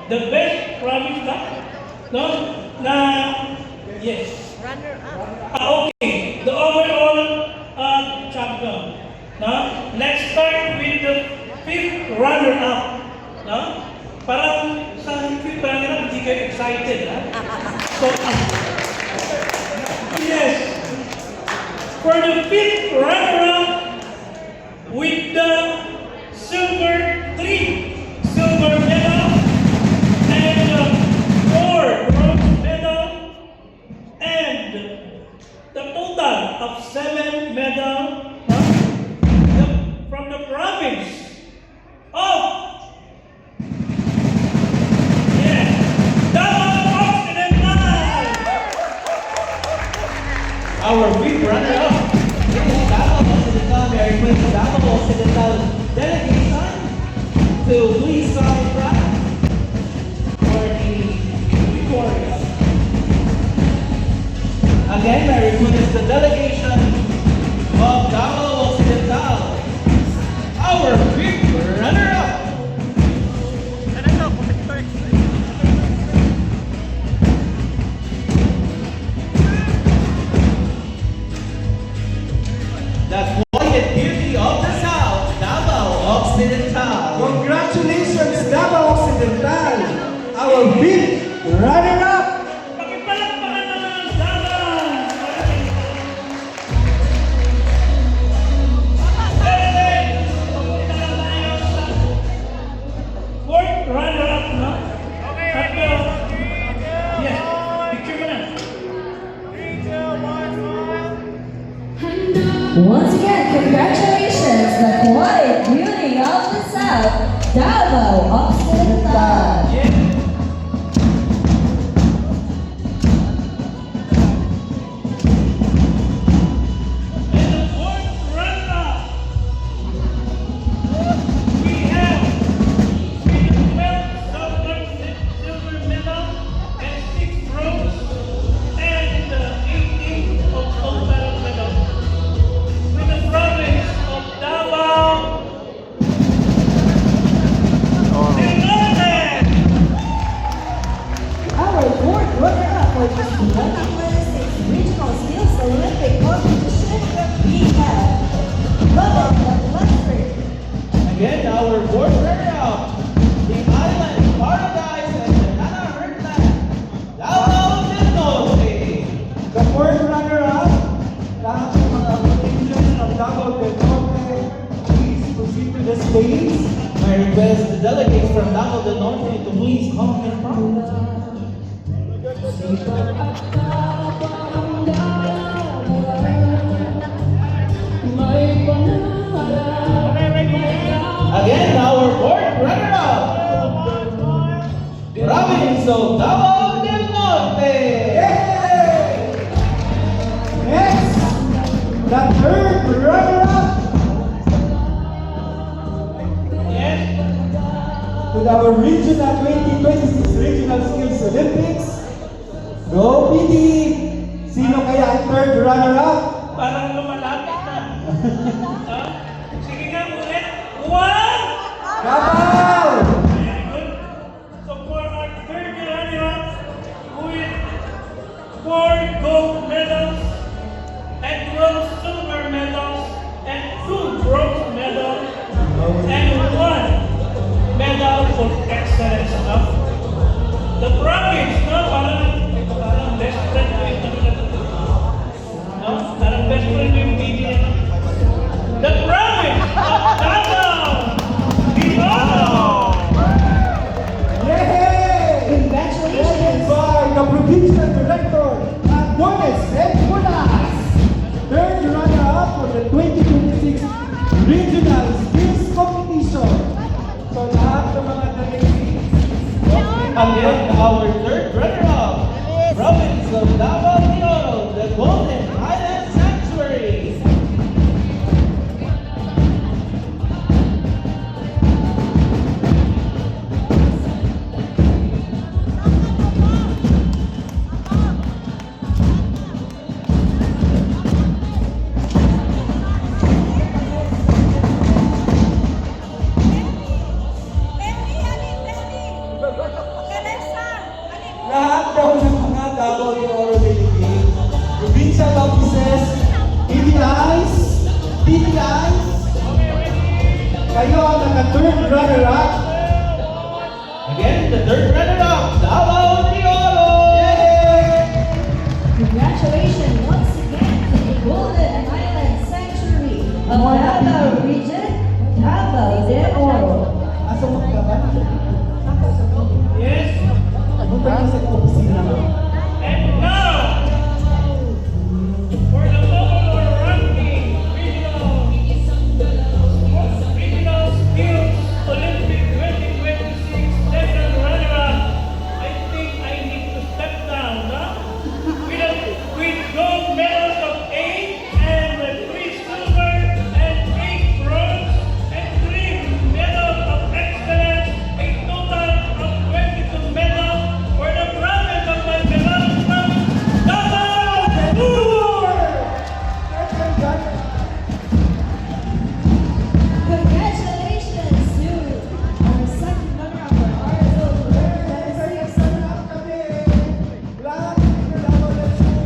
the best province na, no? Na, yes. Okay, the overall champion. No? Let's start with the fifth runner-up. No? Parang sa fifth runner-up, hindi kayo excited, ha? So, yes. For the fifth runner-up, with the three silver medal and 4 bronze medal and the total of 7 medal from the province of Davao Occidental. Our fifth runner-up is Davao Occidental. May I request the Davao Occidental delegation to please come in front for the victorious. Again, may I request the delegation of Davao Occidental, our fifth runner-up. The quiet beauty of the South, Davao Occidental. Congratulations, Davao Occidental, our fifth runner-up. Pakipalakpakan naman ang Davao! Papunta na tayo sa fourth runner-up, no? At, yes, picture mo na. Once again, congratulations, the quiet beauty of the South, Davao Occidental. And the fourth runner-up, we have 12 silver medal and 6 bronze and 18 of total medals. With the province of Davao del Norte. Our fourth runner-up for the 2026 Regional Skills Olympic Competition, we have Robert Westford. Again, our fourth runner-up, the Island Paradise and Banana Heartland, Davao del Norte. The fourth runner-up, lahat ng mga politicians ng Davao del Norte, please proceed to the stage. I request the delegates from Davao del Norte to please come in front. Again, our fourth runner-up, province of Davao del Norte. Next, the third runner-up Yes. to our regional 2026 Regional Skills Olympics. Go, PD! Sino kaya ang third runner-up? Parang lumalapit na. Sige nga ulit. One! Davao! Very good. So for our third runner-up, with 4 gold medals and 12 silver medals and 2 bronze medals and 1 medal for excellence. No? The province, no? Parang best friend ko yung no? Parang best friend ko yung PD. The province of Davao! Yay! Congratulations. By the Provincial Director, Andones Empulas, third runner-up for the 2026 Regional Skills Competition. So lahat ng mga delegates, Again, our third runner-up, province of Davao de Oro, the Golden Highland Sanctuary. daw ng mga Davao de Oro Delegate, provincial offices, PDIs, PDIs. Kayo ang naka-third runner-up. Again, the third runner-up, Davao de Oro! Congratulations once again to the Golden Island Sanctuary of Davao Region, Davao de Oro. Asa mo ka ba? Yes. Punta niyo sa opisina. And now, for the overall ranking regional skills Olympic 2026 second runner-up, I think I need to step down, huh? With gold medals of 8 and with 3 silver and 8 bronze and 3 medals of excellence, a total of 22 medals for the province of my beloved province, Davao del Sur! Congratulations to our second runner-up for RSO 2026.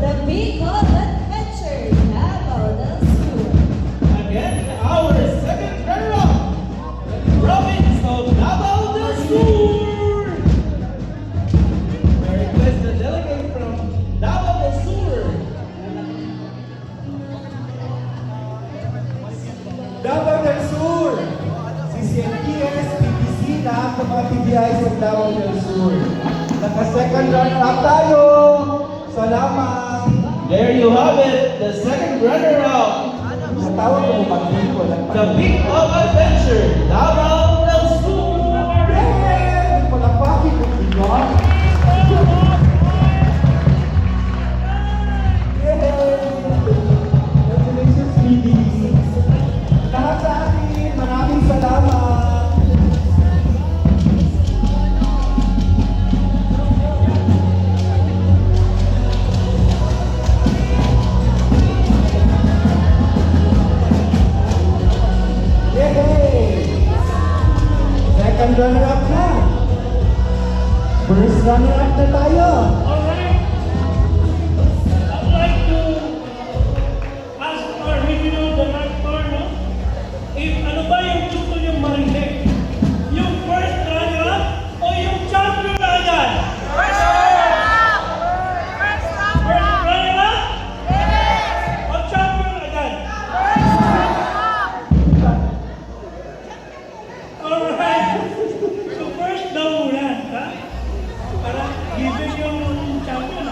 The Bicol Adventure, Davao del Sur. Again, our second runner-up, province of Davao del Sur! I request the delegate from Davao del Sur. Davao del Sur. CCNPS, PBC, lahat ng mga PBI sa Davao del Sur. Naka-second runner-up tayo. Salamat. There you have it, the second runner-up, Natawag ko mo pag-ibig ko lang. the Peak of Adventure, Davao del Sur! Yay! Palapakin ko sila. Yay! Congratulations, PBC. Lahat sa atin, maraming salamat. Yay! Second runner-up na. First runner-up na tayo. Alright. I'd like to ask our regional director, no? If ano ba yung gusto niyong marinig? Yung first runner-up o yung champion na agad? First runner-up! O champion agad? Alright. So first daw muna, ha? Para given yung champion.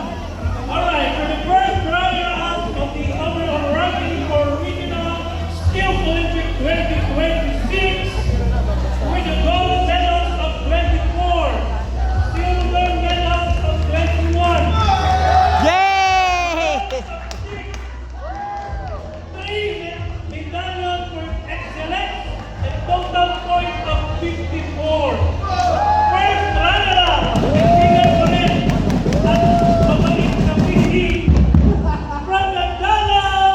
Alright, for the first runner-up of the overall ranking for regional skills Olympic 2026 with the gold medals of 24, silver medals of 21. Three medallions for excellence and total points of 54. First runner-up, tingnan ko rin ang mabait na pili from the Davao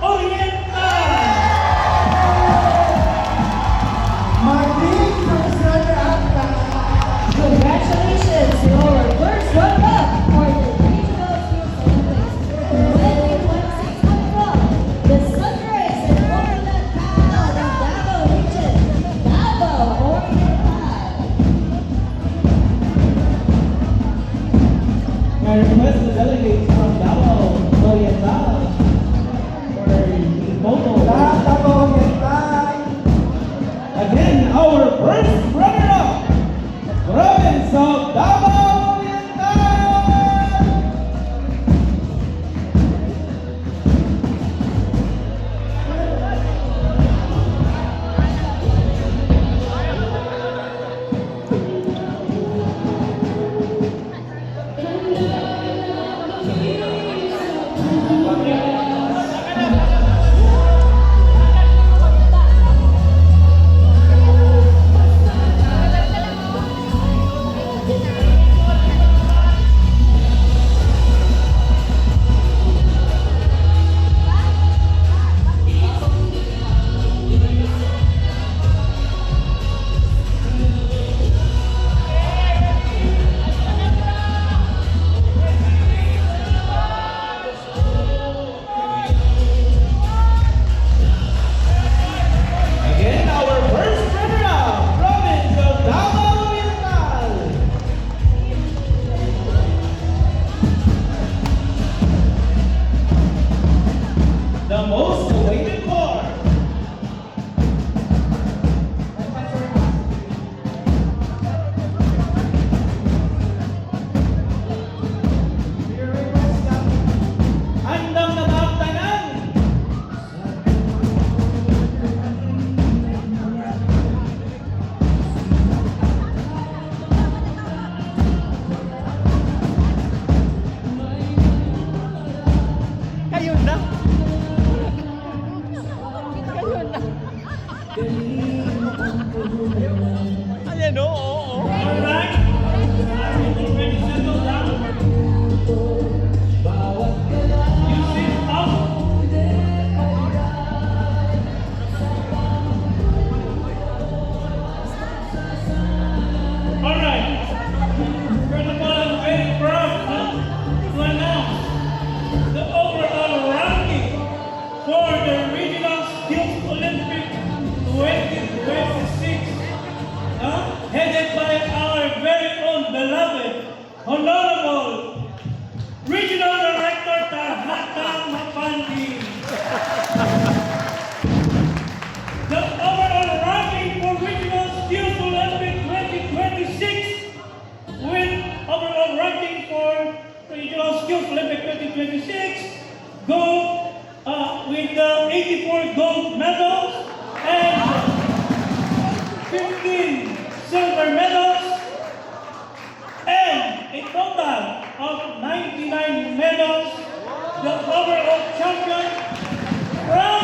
Oriental. Martin, first runner-up ka. Congratulations to our first runner-up for the Regional Skills Olympics 2026 from the Sunrise and Coconut Capital of Davao Region, Davao Oriental. I request the delegates from Davao Oriental for the photo. Lahat ako oriental. Again, our first runner-up, province of Davao Oriental! 2024 Regional Skills Olympic 2026 go with 84 gold medals and 15 silver medals and a total of 99 medals. The overall champion from